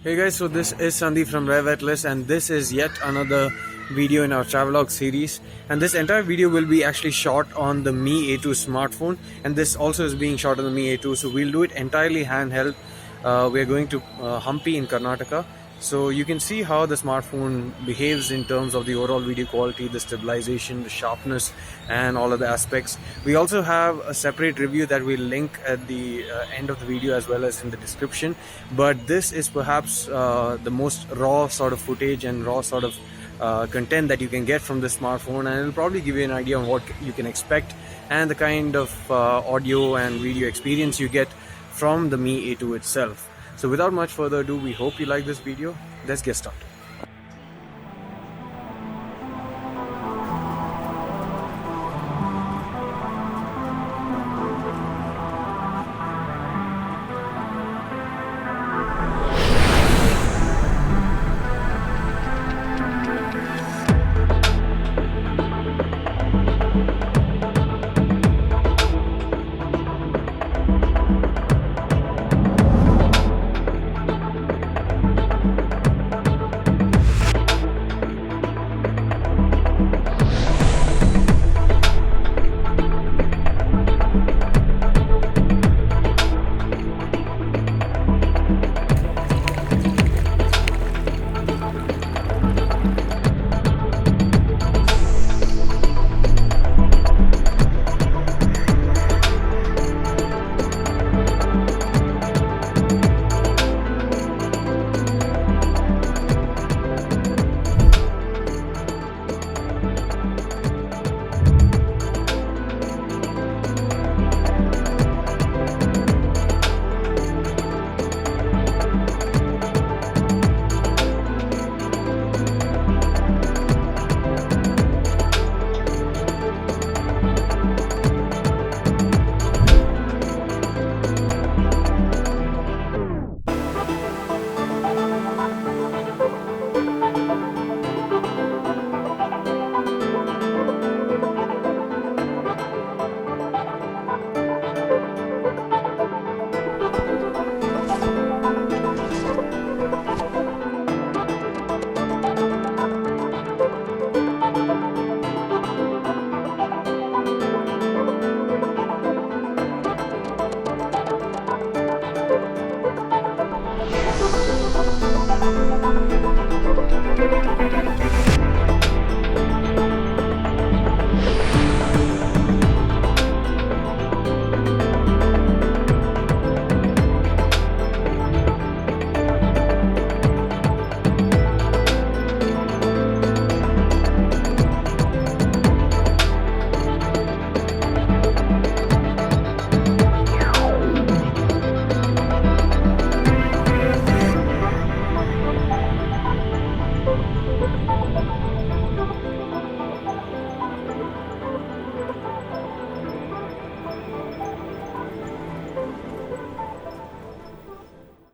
Hey guys, so this is Sandeep from RevAtlas, and this is yet another video in our Travelogue series. And this entire video will be actually shot on the Mi A2 smartphone, and this also is being shot on the Mi A2. So we'll do it entirely handheld. We're going to Hampi in Karnataka. So you can see how the smartphone behaves in terms of the overall video quality, the stabilization, the sharpness, and all of the aspects. We also have a separate review that we'll link at the end of the video as well as in the description. But this is perhaps the most raw sort of footage and raw sort of content that you can get from the smartphone, and it'll probably give you an idea on what you can expect and the kind of audio and video experience you get from the Mi A2 itself. So without much further ado, we hope you like this video. Let's get started.